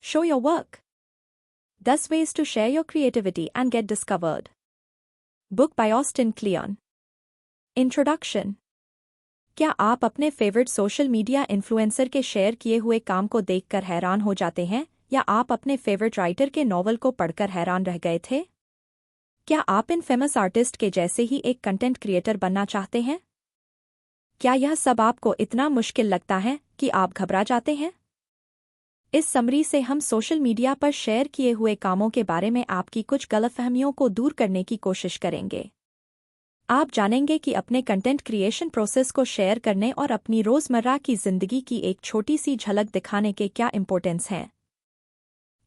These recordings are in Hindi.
Show your work. 10 ways to share your creativity and get discovered. Book by Austin Kleon. Introduction. क्या आप अपने फेवरेट सोशल मीडिया इन्फ्लुएंसर के शेयर किए हुए काम को देखकर हैरान हो जाते हैं, या आप अपने फेवरेट राइटर के नॉवल को पढ़कर हैरान रह गए थे? क्या आप इन फेमस आर्टिस्ट के जैसे ही एक कंटेंट क्रिएटर बनना चाहते हैं? क्या यह सब आपको इतना मुश्किल लगता है कि आप घबरा जाते हैं? इस समरी से हम सोशल मीडिया पर शेयर किए हुए कामों के बारे में आपकी कुछ गलतफहमियों को दूर करने की कोशिश करेंगे। आप जानेंगे कि अपने कंटेंट क्रिएशन प्रोसेस को शेयर करने और अपनी रोज़मर्रा की ज़िंदगी की एक छोटी सी झलक दिखाने के क्या इंपॉर्टेंस हैं।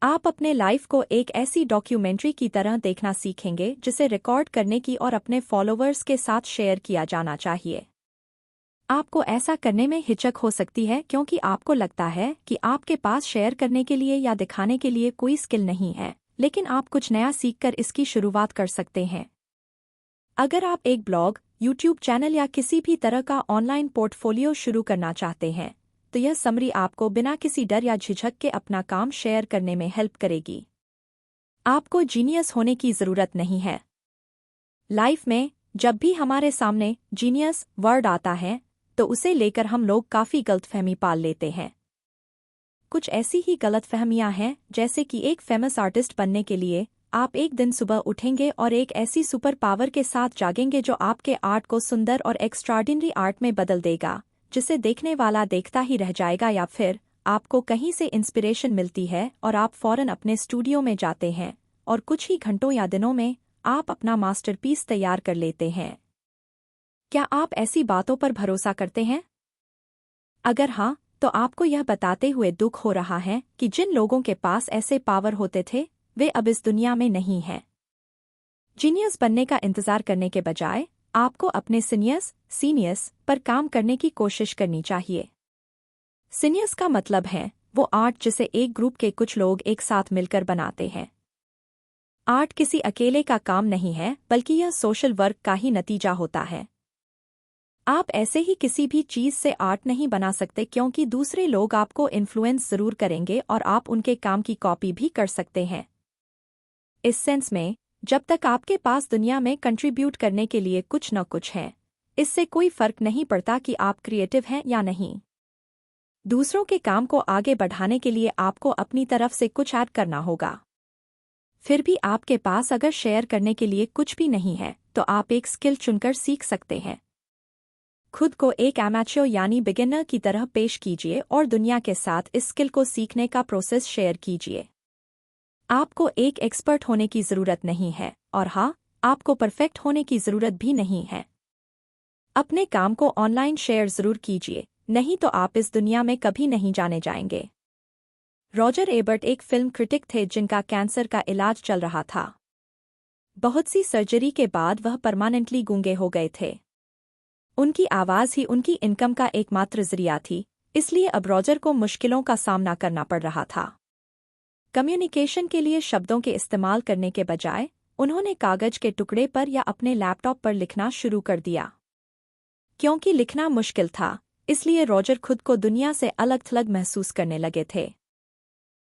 आप अपने लाइफ को एक ऐसी डॉक्यूमेंट्री की तरह देखना सीखेंगे जिसे रिकॉर्ड करने की और अपने फॉलोअर्स के साथ शेयर किया जाना चाहिए। आपको ऐसा करने में हिचक हो सकती है क्योंकि आपको लगता है कि आपके पास शेयर करने के लिए या दिखाने के लिए कोई स्किल नहीं है, लेकिन आप कुछ नया सीखकर इसकी शुरुआत कर सकते हैं। अगर आप एक ब्लॉग, यूट्यूब चैनल या किसी भी तरह का ऑनलाइन पोर्टफोलियो शुरू करना चाहते हैं, तो यह समरी आपको बिना किसी डर या झिझक के अपना काम शेयर करने में हेल्प करेगी। आपको जीनियस होने की ज़रूरत नहीं है। लाइफ में जब भी हमारे सामने जीनियस वर्ड आता है, तो उसे लेकर हम लोग काफ़ी गलतफहमी पाल लेते हैं। कुछ ऐसी ही गलतफहमियां हैं जैसे कि एक फेमस आर्टिस्ट बनने के लिए आप एक दिन सुबह उठेंगे और एक ऐसी सुपर पावर के साथ जागेंगे जो आपके आर्ट को सुंदर और एक्स्ट्राऑर्डिनरी आर्ट में बदल देगा, जिसे देखने वाला देखता ही रह जाएगा। या फिर आपको कहीं से इंस्पिरेशन मिलती है और आप फौरन अपने स्टूडियो में जाते हैं और कुछ ही घंटों या दिनों में आप अपना मास्टरपीस तैयार कर लेते हैं। क्या आप ऐसी बातों पर भरोसा करते हैं? अगर हाँ, तो आपको यह बताते हुए दुख हो रहा है कि जिन लोगों के पास ऐसे पावर होते थे, वे अब इस दुनिया में नहीं हैं। जीनियस बनने का इंतजार करने के बजाय आपको अपने सीनियस पर काम करने की कोशिश करनी चाहिए। सीनियस का मतलब है वो आर्ट जिसे एक ग्रुप के कुछ लोग एक साथ मिलकर बनाते हैं। आर्ट किसी अकेले का काम नहीं है, बल्कि यह सोशल वर्क का ही नतीजा होता है। आप ऐसे ही किसी भी चीज़ से आर्ट नहीं बना सकते क्योंकि दूसरे लोग आपको इन्फ्लुएंस ज़रूर करेंगे और आप उनके काम की कॉपी भी कर सकते हैं। इस सेंस में, जब तक आपके पास दुनिया में कंट्रीब्यूट करने के लिए कुछ न कुछ है, इससे कोई फर्क नहीं पड़ता कि आप क्रिएटिव हैं या नहीं। दूसरों के काम को आगे बढ़ाने के लिए आपको अपनी तरफ से कुछ ऐड करना होगा। फिर भी आपके पास अगर शेयर करने के लिए कुछ भी नहीं है, तो आप एक स्किल चुनकर सीख सकते हैं। खुद को एक एमेच्योर यानी बिगिनर की तरह पेश कीजिए और दुनिया के साथ इस स्किल को सीखने का प्रोसेस शेयर कीजिए। आपको एक एक्सपर्ट होने की ज़रूरत नहीं है, और हाँ, आपको परफेक्ट होने की ज़रूरत भी नहीं है। अपने काम को ऑनलाइन शेयर ज़रूर कीजिए, नहीं तो आप इस दुनिया में कभी नहीं जाने जाएंगे। रॉजर एबर्ट एक फिल्म क्रिटिक थे जिनका कैंसर का इलाज चल रहा था। बहुत सी सर्जरी के बाद वह परमानेंटली गूंगे हो गए थे। उनकी आवाज़ ही उनकी इनकम का एकमात्र जरिया थी, इसलिए अब रॉजर को मुश्किलों का सामना करना पड़ रहा था। कम्युनिकेशन के लिए शब्दों के इस्तेमाल करने के बजाय उन्होंने कागज के टुकड़े पर या अपने लैपटॉप पर लिखना शुरू कर दिया। क्योंकि लिखना मुश्किल था, इसलिए रॉजर खुद को दुनिया से अलग थलग महसूस करने लगे थे।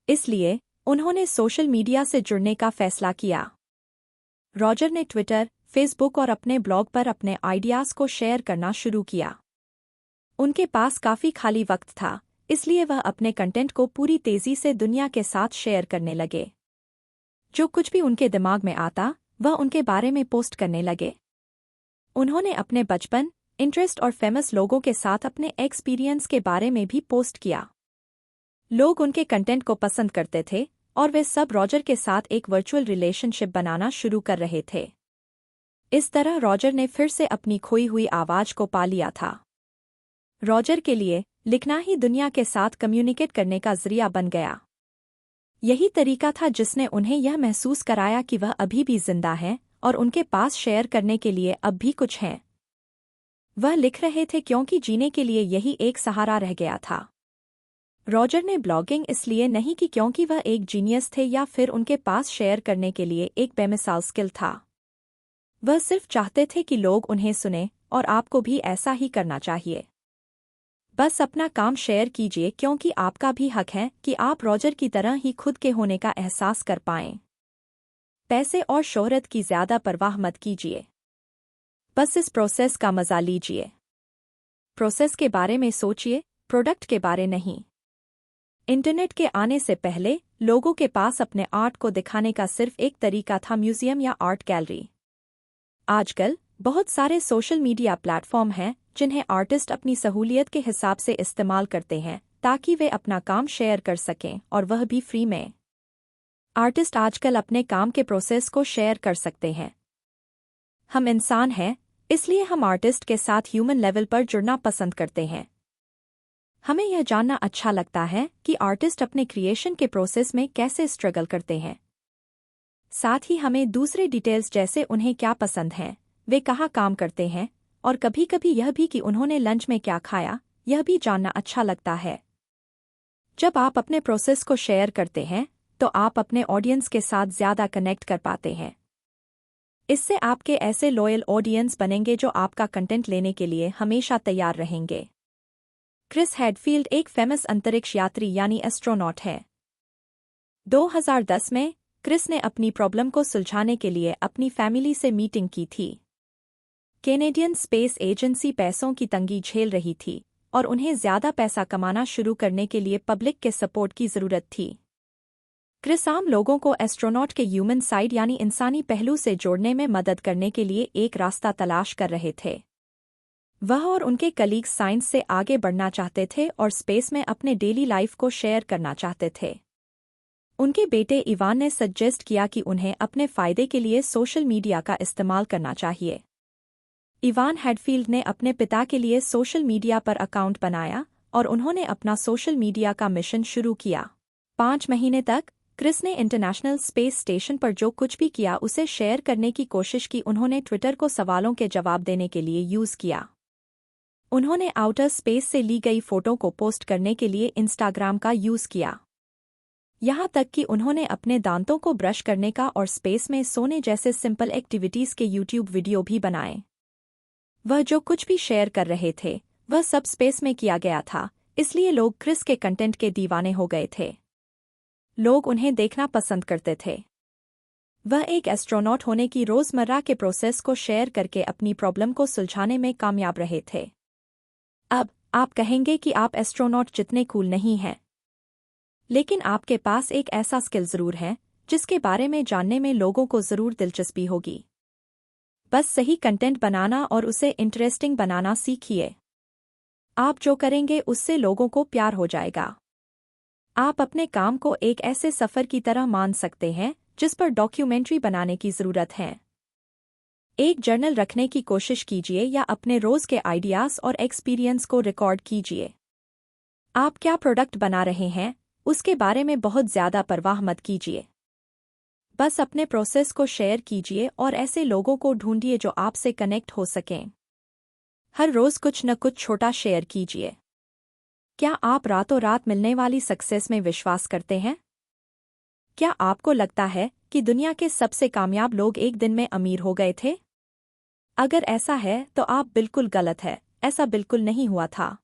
इसलिए उन्होंने सोशल मीडिया से जुड़ने का फैसला किया। रॉजर ने ट्विटर, फेसबुक और अपने ब्लॉग पर अपने आइडियाज़ को शेयर करना शुरू किया। उनके पास काफ़ी खाली वक्त था, इसलिए वह अपने कंटेंट को पूरी तेज़ी से दुनिया के साथ शेयर करने लगे। जो कुछ भी उनके दिमाग में आता, वह उनके बारे में पोस्ट करने लगे। उन्होंने अपने बचपन, इंटरेस्ट और फेमस लोगों के साथ अपने एक्सपीरियंस के बारे में भी पोस्ट किया। लोग उनके कंटेंट को पसंद करते थे और वे सब रॉजर के साथ एक वर्चुअल रिलेशनशिप बनाना शुरू कर रहे थे। इस तरह रॉजर ने फिर से अपनी खोई हुई आवाज़ को पा लिया था। रॉजर के लिए लिखना ही दुनिया के साथ कम्युनिकेट करने का जरिया बन गया। यही तरीका था जिसने उन्हें यह महसूस कराया कि वह अभी भी जिंदा हैं और उनके पास शेयर करने के लिए अब भी कुछ है। वह लिख रहे थे क्योंकि जीने के लिए यही एक सहारा रह गया था। रॉजर ने ब्लॉगिंग इसलिए नहीं की क्योंकि वह एक जीनियस थे या फिर उनके पास शेयर करने के लिए एक बेमिसाल स्किल था। वह सिर्फ चाहते थे कि लोग उन्हें सुने, और आपको भी ऐसा ही करना चाहिए। बस अपना काम शेयर कीजिए क्योंकि आपका भी हक है कि आप रॉजर की तरह ही खुद के होने का एहसास कर पाएं। पैसे और शोहरत की ज्यादा परवाह मत कीजिए। बस इस प्रोसेस का मजा लीजिए। प्रोसेस के बारे में सोचिए, प्रोडक्ट के बारे नहीं। इंटरनेट के आने से पहले लोगों के पास अपने आर्ट को दिखाने का सिर्फ एक तरीका था, म्यूजियम या आर्ट गैलरी। आजकल बहुत सारे सोशल मीडिया प्लेटफॉर्म हैं जिन्हें आर्टिस्ट अपनी सहूलियत के हिसाब से इस्तेमाल करते हैं ताकि वे अपना काम शेयर कर सकें, और वह भी फ्री में। आर्टिस्ट आजकल अपने काम के प्रोसेस को शेयर कर सकते हैं। हम इंसान हैं, इसलिए हम आर्टिस्ट के साथ ह्यूमन लेवल पर जुड़ना पसंद करते हैं। हमें यह जानना अच्छा लगता है कि आर्टिस्ट अपने क्रिएशन के प्रोसेस में कैसे स्ट्रगल करते हैं। साथ ही हमें दूसरे डिटेल्स जैसे उन्हें क्या पसंद है, वे कहाँ काम करते हैं, और कभी-कभी यह भी कि उन्होंने लंच में क्या खाया, यह भी जानना अच्छा लगता है। जब आप अपने प्रोसेस को शेयर करते हैं तो आप अपने ऑडियंस के साथ ज्यादा कनेक्ट कर पाते हैं। इससे आपके ऐसे लॉयल ऑडियंस बनेंगे जो आपका कंटेंट लेने के लिए हमेशा तैयार रहेंगे। क्रिस हेडफील्ड एक फेमस अंतरिक्ष यात्री यानी एस्ट्रोनॉट है। 2010 में क्रिस ने अपनी प्रॉब्लम को सुलझाने के लिए अपनी फैमिली से मीटिंग की थी। कैनेडियन स्पेस एजेंसी पैसों की तंगी झेल रही थी और उन्हें ज्यादा पैसा कमाना शुरू करने के लिए पब्लिक के सपोर्ट की जरूरत थी। क्रिस आम लोगों को एस्ट्रोनॉट के ह्यूमन साइड यानी इंसानी पहलू से जोड़ने में मदद करने के लिए एक रास्ता तलाश कर रहे थे। वह और उनके कलीग्स साइंस से आगे बढ़ना चाहते थे और स्पेस में अपने डेली लाइफ को शेयर करना चाहते थे। उनके बेटे इवान ने सजेस्ट किया कि उन्हें अपने फायदे के लिए सोशल मीडिया का इस्तेमाल करना चाहिए। इवान हेडफील्ड ने अपने पिता के लिए सोशल मीडिया पर अकाउंट बनाया और उन्होंने अपना सोशल मीडिया का मिशन शुरू किया। 5 महीने तक क्रिस ने इंटरनेशनल स्पेस स्टेशन पर जो कुछ भी किया उसे शेयर करने की कोशिश की। उन्होंने ट्विटर को सवालों के जवाब देने के लिए यूज किया। उन्होंने आउटर स्पेस से ली गई फोटो को पोस्ट करने के लिए इंस्टाग्राम का यूज किया। यहाँ तक कि उन्होंने अपने दांतों को ब्रश करने का और स्पेस में सोने जैसे सिंपल एक्टिविटीज के यूट्यूब वीडियो भी बनाए। वह जो कुछ भी शेयर कर रहे थे वह सब स्पेस में किया गया था, इसलिए लोग क्रिस के कंटेंट के दीवाने हो गए थे। लोग उन्हें देखना पसंद करते थे। वह एक एस्ट्रोनॉट होने की रोजमर्रा के प्रोसेस को शेयर करके अपनी प्रॉब्लम को सुलझाने में कामयाब रहे थे। अब आप कहेंगे कि आप एस्ट्रोनॉट जितने कूल नहीं हैं, लेकिन आपके पास एक ऐसा स्किल जरूर है जिसके बारे में जानने में लोगों को जरूर दिलचस्पी होगी। बस सही कंटेंट बनाना और उसे इंटरेस्टिंग बनाना सीखिए। आप जो करेंगे उससे लोगों को प्यार हो जाएगा। आप अपने काम को एक ऐसे सफर की तरह मान सकते हैं जिस पर डॉक्यूमेंट्री बनाने की जरूरत है। एक जर्नल रखने की कोशिश कीजिए या अपने रोज के आइडियाज और एक्सपीरियंस को रिकॉर्ड कीजिए। आप क्या प्रोडक्ट बना रहे हैं उसके बारे में बहुत ज्यादा परवाह मत कीजिए। बस अपने प्रोसेस को शेयर कीजिए और ऐसे लोगों को ढूंढिए जो आपसे कनेक्ट हो सकें। हर रोज कुछ न कुछ छोटा शेयर कीजिए। क्या आप रातों रात मिलने वाली सक्सेस में विश्वास करते हैं? क्या आपको लगता है कि दुनिया के सबसे कामयाब लोग एक दिन में अमीर हो गए थे? अगर ऐसा है तो आप बिल्कुल गलत है, ऐसा बिल्कुल नहीं हुआ था।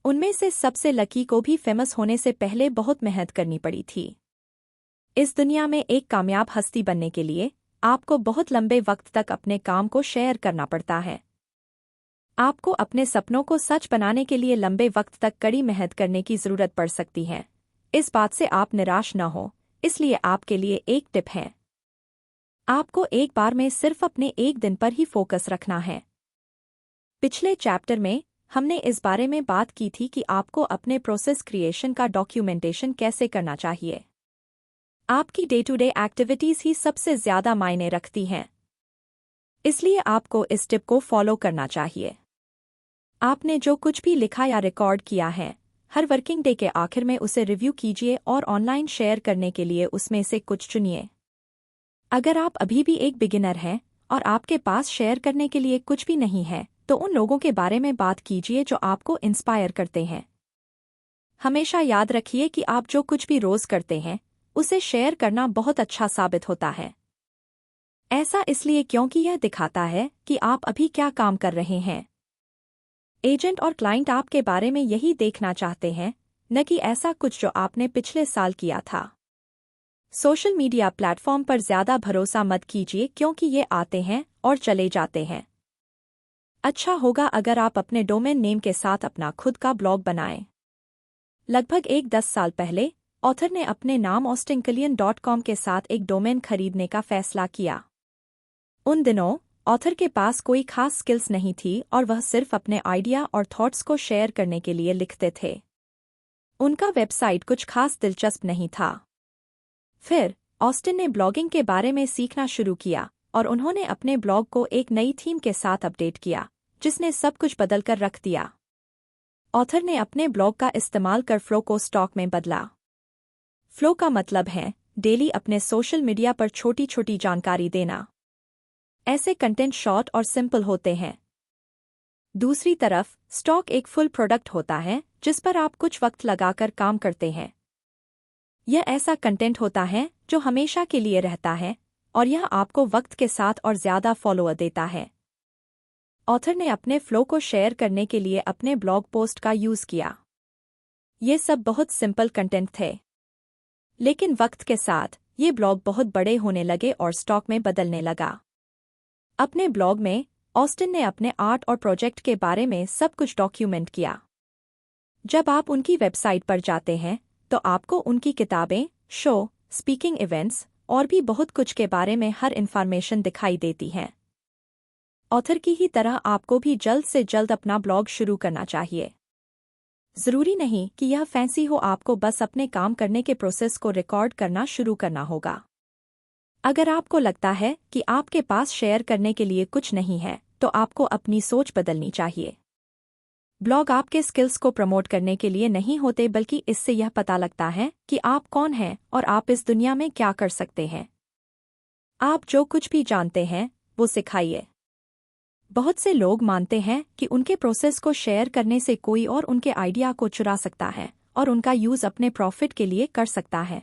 उनमें से सबसे लकी को भी फेमस होने से पहले बहुत मेहनत करनी पड़ी थी। इस दुनिया में एक कामयाब हस्ती बनने के लिए आपको बहुत लंबे वक्त तक अपने काम को शेयर करना पड़ता है। आपको अपने सपनों को सच बनाने के लिए लंबे वक्त तक कड़ी मेहनत करने की जरूरत पड़ सकती है। इस बात से आप निराश न हो, इसलिए आपके लिए एक टिप है। आपको एक बार में सिर्फ अपने एक दिन पर ही फोकस रखना है। पिछले चैप्टर में हमने इस बारे में बात की थी कि आपको अपने प्रोसेस क्रिएशन का डॉक्यूमेंटेशन कैसे करना चाहिए। आपकी डे टू डे एक्टिविटीज ही सबसे ज्यादा मायने रखती हैं, इसलिए आपको इस टिप को फॉलो करना चाहिए। आपने जो कुछ भी लिखा या रिकॉर्ड किया है, हर वर्किंग डे के आखिर में उसे रिव्यू कीजिए और ऑनलाइन शेयर करने के लिए उसमें से कुछ चुनिए। अगर आप अभी भी एक बिगिनर हैं और आपके पास शेयर करने के लिए कुछ भी नहीं है, तो उन लोगों के बारे में बात कीजिए जो आपको इंस्पायर करते हैं। हमेशा याद रखिए कि आप जो कुछ भी रोज करते हैं उसे शेयर करना बहुत अच्छा साबित होता है। ऐसा इसलिए क्योंकि यह दिखाता है कि आप अभी क्या काम कर रहे हैं। एजेंट और क्लाइंट आपके बारे में यही देखना चाहते हैं, न कि ऐसा कुछ जो आपने पिछले साल किया था। सोशल मीडिया प्लेटफॉर्म पर ज्यादा भरोसा मत कीजिए क्योंकि ये आते हैं और चले जाते हैं। अच्छा होगा अगर आप अपने डोमेन नेम के साथ अपना खुद का ब्लॉग बनाएं। लगभग 10 साल पहले ऑथर ने अपने नाम austinclien.com के साथ एक डोमेन खरीदने का फैसला किया। उन दिनों ऑथर के पास कोई खास स्किल्स नहीं थी और वह सिर्फ अपने आइडिया और थॉट्स को शेयर करने के लिए लिखते थे। उनका वेबसाइट कुछ खास दिलचस्प नहीं था। फिर ऑस्टिन ने ब्लॉगिंग के बारे में सीखना शुरू किया और उन्होंने अपने ब्लॉग को एक नई थीम के साथ अपडेट किया, जिसने सब कुछ बदलकर रख दिया। ऑथर ने अपने ब्लॉग का इस्तेमाल कर फ्लो को स्टॉक में बदला। फ्लो का मतलब है डेली अपने सोशल मीडिया पर छोटी छोटी जानकारी देना। ऐसे कंटेंट शॉर्ट और सिंपल होते हैं। दूसरी तरफ स्टॉक एक फुल प्रोडक्ट होता है जिस पर आप कुछ वक्त लगाकर काम करते हैं। यह ऐसा कंटेंट होता है जो हमेशा के लिए रहता है और यह आपको वक्त के साथ और ज्यादा फॉलोअर देता है। ऑथर ने अपने फ्लो को शेयर करने के लिए अपने ब्लॉग पोस्ट का यूज किया। ये सब बहुत सिंपल कंटेंट थे, लेकिन वक्त के साथ ये ब्लॉग बहुत बड़े होने लगे और स्टॉक में बदलने लगा। अपने ब्लॉग में ऑस्टिन ने अपने आर्ट और प्रोजेक्ट के बारे में सब कुछ डॉक्यूमेंट किया। जब आप उनकी वेबसाइट पर जाते हैं तो आपको उनकी किताबें, शो, स्पीकिंग इवेंट्स और भी बहुत कुछ के बारे में हर इन्फॉर्मेशन दिखाई देती है। ऑथर की ही तरह आपको भी जल्द से जल्द अपना ब्लॉग शुरू करना चाहिए। जरूरी नहीं कि यह फैंसी हो, आपको बस अपने काम करने के प्रोसेस को रिकॉर्ड करना शुरू करना होगा। अगर आपको लगता है कि आपके पास शेयर करने के लिए कुछ नहीं है, तो आपको अपनी सोच बदलनी चाहिए। ब्लॉग आपके स्किल्स को प्रमोट करने के लिए नहीं होते, बल्कि इससे यह पता लगता है कि आप कौन हैं और आप इस दुनिया में क्या कर सकते हैं। आप जो कुछ भी जानते हैं वो सिखाइए। बहुत से लोग मानते हैं कि उनके प्रोसेस को शेयर करने से कोई और उनके आइडिया को चुरा सकता है और उनका यूज अपने प्रॉफिट के लिए कर सकता है।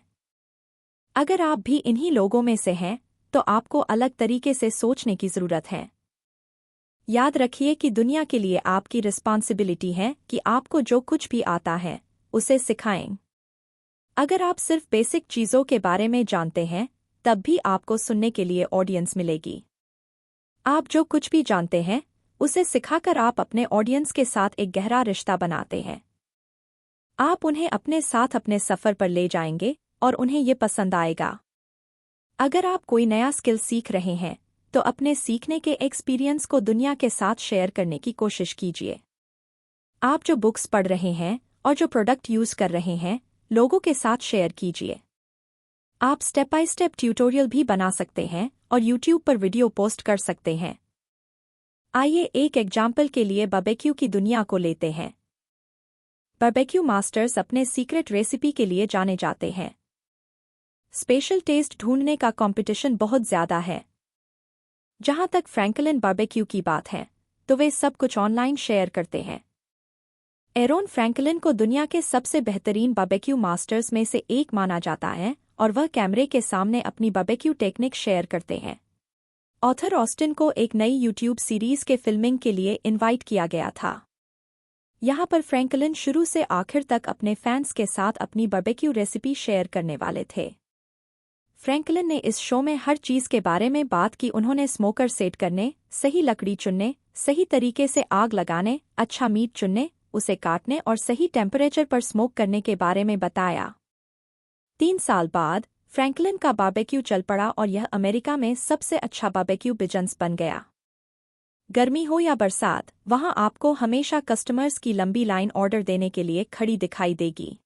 अगर आप भी इन्हीं लोगों में से हैं, तो आपको अलग तरीके से सोचने की जरूरत है। याद रखिए कि दुनिया के लिए आपकी रिस्पॉन्सिबिलिटी है कि आपको जो कुछ भी आता है उसे सिखाएं। अगर आप सिर्फ बेसिक चीजों के बारे में जानते हैं, तब भी आपको सुनने के लिए ऑडियंस मिलेगी। आप जो कुछ भी जानते हैं उसे सिखाकर आप अपने ऑडियंस के साथ एक गहरा रिश्ता बनाते हैं। आप उन्हें अपने साथ अपने सफर पर ले जाएंगे और उन्हें ये पसंद आएगा। अगर आप कोई नया स्किल सीख रहे हैं तो अपने सीखने के एक्सपीरियंस को दुनिया के साथ शेयर करने की कोशिश कीजिए। आप जो बुक्स पढ़ रहे हैं और जो प्रोडक्ट यूज कर रहे हैं, लोगों के साथ शेयर कीजिए। आप स्टेप बाय स्टेप ट्यूटोरियल भी बना सकते हैं और यूट्यूब पर वीडियो पोस्ट कर सकते हैं। आइए एक एग्जाम्पल के लिए बारबेक्यू की दुनिया को लेते हैं। बारबेक्यू मास्टर्स अपने सीक्रेट रेसिपी के लिए जाने जाते हैं। स्पेशल टेस्ट ढूंढने का कंपटीशन बहुत ज्यादा है। जहां तक फ्रैंकलिन बारबेक्यू की बात है, तो वे सब कुछ ऑनलाइन शेयर करते हैं। एरोन फ्रैंकलिन को दुनिया के सबसे बेहतरीन बारबेक्यू मास्टर्स में से एक माना जाता है और वह कैमरे के सामने अपनी बारबेक्यू टेक्निक शेयर करते हैं। ऑथर ऑस्टिन को एक नई यूट्यूब सीरीज के फिल्मिंग के लिए इनवाइट किया गया था। यहाँ पर फ्रैंकलिन शुरू से आखिर तक अपने फैंस के साथ अपनी बारबेक्यू रेसिपी शेयर करने वाले थे। फ्रैंकलिन ने इस शो में हर चीज के बारे में बात की। उन्होंने स्मोकर सेट करने, सही लकड़ी चुनने, सही तरीके से आग लगाने, अच्छा मीट चुनने, उसे काटने और सही टेम्परेचर पर स्मोक करने के बारे में बताया। 3 साल बाद फ्रैंकलिन का बारबेक्यू चल पड़ा और यह अमेरिका में सबसे अच्छा बारबेक्यू बिजनेस बन गया। गर्मी हो या बरसात, वहां आपको हमेशा कस्टमर्स की लंबी लाइन ऑर्डर देने के लिए खड़ी दिखाई देगी।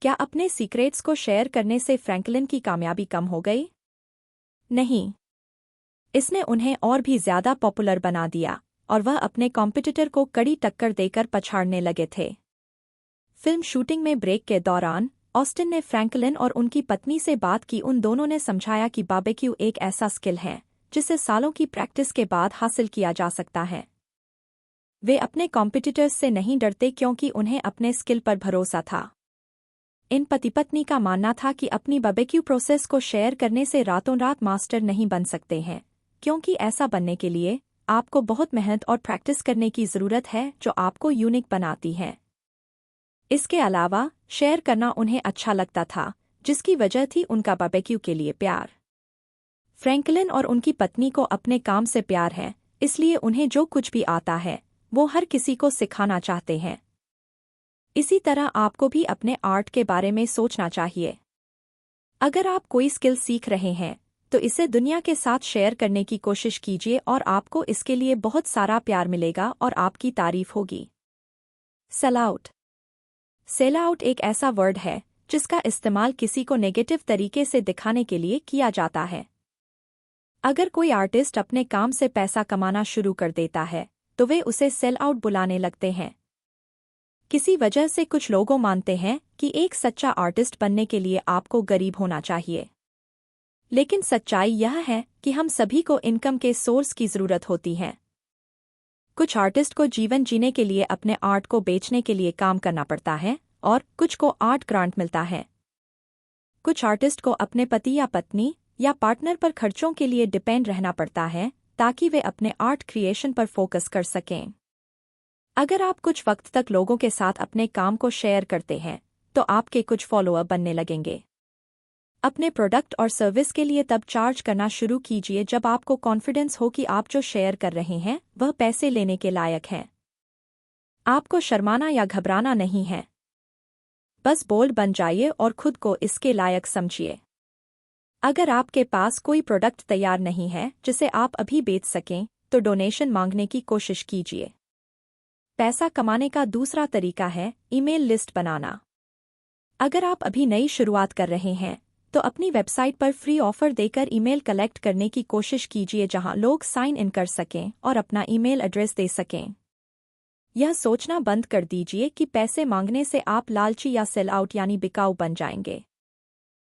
क्या अपने सीक्रेट्स को शेयर करने से फ्रैंकलिन की कामयाबी कम हो गई? नहीं, इसने उन्हें और भी ज्यादा पॉपुलर बना दिया और वह अपने कॉम्पिटिटर को कड़ी टक्कर देकर पछाड़ने लगे थे। फिल्म शूटिंग में ब्रेक के दौरान ऑस्टिन ने फ्रैंकलिन और उनकी पत्नी से बात की। उन दोनों ने समझाया कि बारबेक्यू एक ऐसा स्किल है जिसे सालों की प्रैक्टिस के बाद हासिल किया जा सकता है। वे अपने कॉम्पिटिटर्स से नहीं डरते क्योंकि उन्हें अपने स्किल पर भरोसा था। इन पति पत्नी का मानना था कि अपनी बारबेक्यू प्रोसेस को शेयर करने से रातों रात मास्टर नहीं बन सकते हैं, क्योंकि ऐसा बनने के लिए आपको बहुत मेहनत और प्रैक्टिस करने की ज़रूरत है जो आपको यूनिक बनाती है। इसके अलावा शेयर करना उन्हें अच्छा लगता था, जिसकी वजह थी उनका बारबेक्यू के लिए प्यार। फ्रैंकलिन और उनकी पत्नी को अपने काम से प्यार है, इसलिए उन्हें जो कुछ भी आता है वो हर किसी को सिखाना चाहते हैं। इसी तरह आपको भी अपने आर्ट के बारे में सोचना चाहिए। अगर आप कोई स्किल सीख रहे हैं तो इसे दुनिया के साथ शेयर करने की कोशिश कीजिए और आपको इसके लिए बहुत सारा प्यार मिलेगा और आपकी तारीफ होगी। Sell out. सेल आउट एक ऐसा वर्ड है जिसका इस्तेमाल किसी को नेगेटिव तरीके से दिखाने के लिए किया जाता है। अगर कोई आर्टिस्ट अपने काम से पैसा कमाना शुरू कर देता है तो वे उसे सेल आउट बुलाने लगते हैं। किसी वजह से कुछ लोगों मानते हैं कि एक सच्चा आर्टिस्ट बनने के लिए आपको गरीब होना चाहिए, लेकिन सच्चाई यह है कि हम सभी को इनकम के सोर्स की ज़रूरत होती है। कुछ आर्टिस्ट को जीवन जीने के लिए अपने आर्ट को बेचने के लिए काम करना पड़ता है और कुछ को आर्ट ग्रांट मिलता है। कुछ आर्टिस्ट को अपने पति या पत्नी या पार्टनर पर खर्चों के लिए डिपेंड रहना पड़ता है ताकि वे अपने आर्ट क्रिएशन पर फोकस कर सकें। अगर आप कुछ वक्त तक लोगों के साथ अपने काम को शेयर करते हैं तो आपके कुछ फॉलोअर बनने लगेंगे। अपने प्रोडक्ट और सर्विस के लिए तब चार्ज करना शुरू कीजिए जब आपको कॉन्फिडेंस हो कि आप जो शेयर कर रहे हैं वह पैसे लेने के लायक है। आपको शर्माना या घबराना नहीं है, बस बोल्ड बन जाइए और खुद को इसके लायक समझिए। अगर आपके पास कोई प्रोडक्ट तैयार नहीं है जिसे आप अभी बेच सकें तो डोनेशन मांगने की कोशिश कीजिए। पैसा कमाने का दूसरा तरीका है ईमेल लिस्ट बनाना। अगर आप अभी नई शुरुआत कर रहे हैं तो अपनी वेबसाइट पर फ्री ऑफर देकर ईमेल कलेक्ट करने की कोशिश कीजिए जहां लोग साइन इन कर सकें और अपना ईमेल एड्रेस दे सकें। यह सोचना बंद कर दीजिए कि पैसे मांगने से आप लालची या सेल आउट यानी बिकाऊ बन जाएंगे।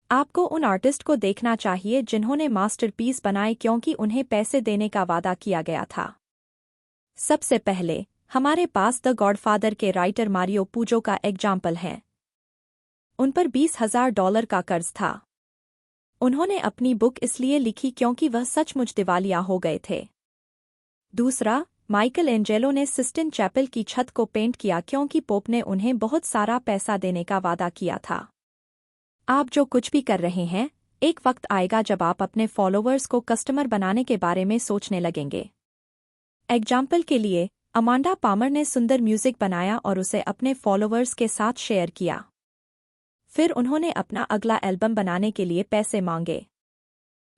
आपको उन आर्टिस्ट को देखना चाहिए जिन्होंने मास्टरपीस बनाए क्योंकि उन्हें पैसे देने का वादा किया गया था। सबसे पहले हमारे पास द गॉडफादर के राइटर मारियो पूजो का एग्जाम्पल है। उन पर $20,000 का कर्ज था। उन्होंने अपनी बुक इसलिए लिखी क्योंकि वह सचमुच दिवालिया हो गए थे। दूसरा, माइकल एंजेलो ने सिस्टिन चैपल की छत को पेंट किया क्योंकि पोप ने उन्हें बहुत सारा पैसा देने का वादा किया था। आप जो कुछ भी कर रहे हैं, एक वक्त आएगा जब आप अपने फॉलोअर्स को कस्टमर बनाने के बारे में सोचने लगेंगे। एग्जाम्पल के लिए, अमांडा पामर ने सुंदर म्यूजिक बनाया और उसे अपने फॉलोअर्स के साथ शेयर किया। फिर उन्होंने अपना अगला एल्बम बनाने के लिए पैसे मांगे।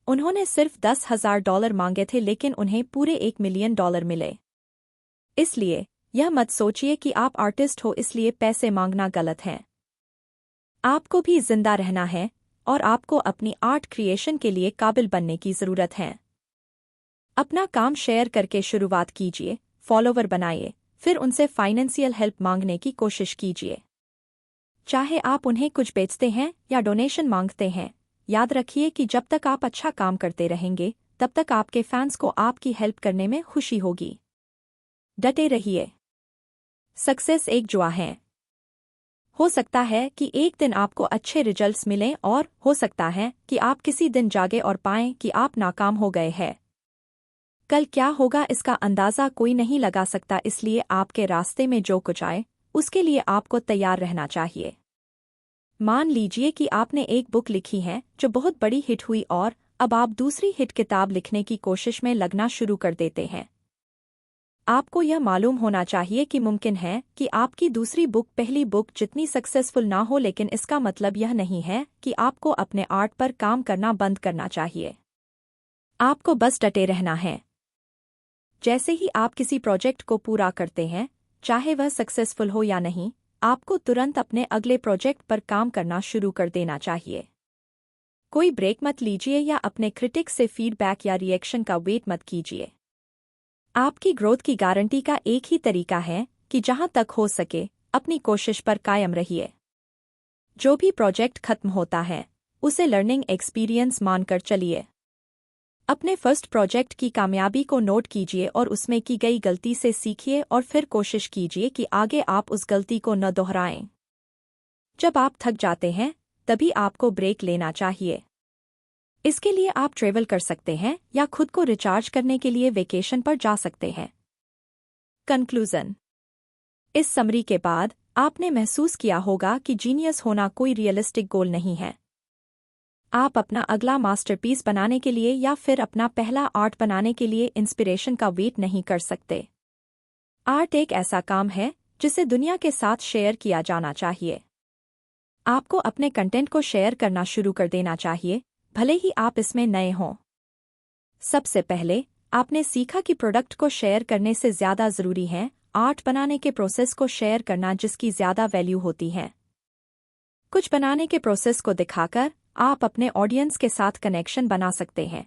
उन्होंने सिर्फ $10,000 मांगे थे लेकिन उन्हें पूरे $1 मिलियन मिले। इसलिए यह मत सोचिए कि आप आर्टिस्ट हो इसलिए पैसे मांगना गलत है। आपको भी जिंदा रहना है और आपको अपनी आर्ट क्रिएशन के लिए काबिल बनने की ज़रूरत है। अपना काम शेयर करके शुरुआत कीजिए, फॉलोवर बनाइए, फिर उनसे फाइनेंशियल हेल्प मांगने की कोशिश कीजिए। चाहे आप उन्हें कुछ बेचते हैं या डोनेशन मांगते हैं, याद रखिए कि जब तक आप अच्छा काम करते रहेंगे तब तक आपके फैंस को आपकी हेल्प करने में खुशी होगी। डटे रहिए। सक्सेस एक जुआ है। हो सकता है कि एक दिन आपको अच्छे रिजल्ट्स मिलें और हो सकता है कि आप किसी दिन जागे और पाएं कि आप नाकाम हो गए हैं। कल क्या होगा इसका अंदाज़ा कोई नहीं लगा सकता, इसलिए आपके रास्ते में जो कुछ आए उसके लिए आपको तैयार रहना चाहिए। मान लीजिए कि आपने एक बुक लिखी है जो बहुत बड़ी हिट हुई और अब आप दूसरी हिट किताब लिखने की कोशिश में लगना शुरू कर देते हैं। आपको यह मालूम होना चाहिए कि मुमकिन है कि आपकी दूसरी बुक पहली बुक जितनी सक्सेसफुल ना हो, लेकिन इसका मतलब यह नहीं है कि आपको अपने आर्ट पर काम करना बंद करना चाहिए। आपको बस डटे रहना है। जैसे ही आप किसी प्रोजेक्ट को पूरा करते हैं, चाहे वह सक्सेसफुल हो या नहीं, आपको तुरंत अपने अगले प्रोजेक्ट पर काम करना शुरू कर देना चाहिए। कोई ब्रेक मत लीजिए या अपने क्रिटिक से फीडबैक या रिएक्शन का वेट मत कीजिए। आपकी ग्रोथ की गारंटी का एक ही तरीका है कि जहां तक हो सके अपनी कोशिश पर कायम रहिए। जो भी प्रोजेक्ट खत्म होता है उसे लर्निंग एक्सपीरियंस मानकर चलिए। अपने फर्स्ट प्रोजेक्ट की कामयाबी को नोट कीजिए और उसमें की गई गलती से सीखिए और फिर कोशिश कीजिए कि आगे आप उस गलती को न दोहराएं। जब आप थक जाते हैं तभी आपको ब्रेक लेना चाहिए। इसके लिए आप ट्रैवल कर सकते हैं या खुद को रिचार्ज करने के लिए वेकेशन पर जा सकते हैं। कंक्लूजन। इस समरी के बाद आपने महसूस किया होगा कि जीनियस होना कोई रियलिस्टिक गोल नहीं है। आप अपना अगला मास्टरपीस बनाने के लिए या फिर अपना पहला आर्ट बनाने के लिए इंस्पिरेशन का वेट नहीं कर सकते। आर्ट एक ऐसा काम है जिसे दुनिया के साथ शेयर किया जाना चाहिए। आपको अपने कंटेंट को शेयर करना शुरू कर देना चाहिए, भले ही आप इसमें नए हों। सबसे पहले आपने सीखा कि प्रोडक्ट को शेयर करने से ज़्यादा ज़रूरी है आर्ट बनाने के प्रोसेस को शेयर करना, जिसकी ज़्यादा वैल्यू होती है। कुछ बनाने के प्रोसेस को दिखाकर आप अपने ऑडियंस के साथ कनेक्शन बना सकते हैं।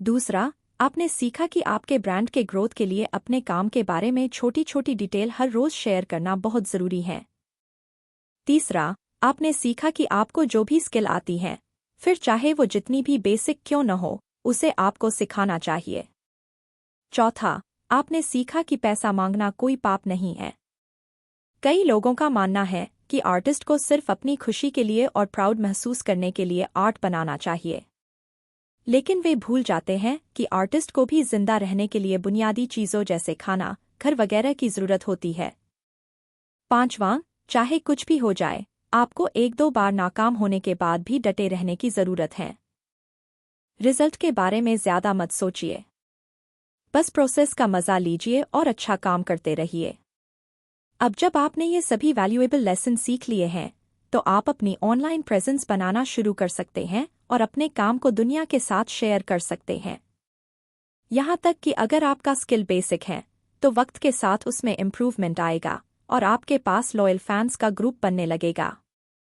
दूसरा, आपने सीखा कि आपके ब्रांड के ग्रोथ के लिए अपने काम के बारे में छोटी छोटी डिटेल हर रोज़ शेयर करना बहुत ज़रूरी है। तीसरा, आपने सीखा कि आपको जो भी स्किल आती है, फिर चाहे वो जितनी भी बेसिक क्यों न हो, उसे आपको सिखाना चाहिए। चौथा, आपने सीखा कि पैसा मांगना कोई पाप नहीं है। कई लोगों का मानना है कि आर्टिस्ट को सिर्फ अपनी खुशी के लिए और प्राउड महसूस करने के लिए आर्ट बनाना चाहिए, लेकिन वे भूल जाते हैं कि आर्टिस्ट को भी जिंदा रहने के लिए बुनियादी चीज़ों जैसे खाना, घर वगैरह की ज़रूरत होती है। पांचवां, चाहे कुछ भी हो जाए, आपको एक दो बार नाकाम होने के बाद भी डटे रहने की ज़रूरत है। रिजल्ट के बारे में ज़्यादा मत सोचिए, बस प्रोसेस का मज़ा लीजिए और अच्छा काम करते रहिए। अब जब आपने ये सभी वैल्यूएबल लेसन सीख लिए हैं, तो आप अपनी ऑनलाइन प्रेजेंस बनाना शुरू कर सकते हैं और अपने काम को दुनिया के साथ शेयर कर सकते हैं। यहाँ तक कि अगर आपका स्किल बेसिक है, तो वक्त के साथ उसमें इम्प्रूवमेंट आएगा और आपके पास लॉयल फैंस का ग्रुप बनने लगेगा।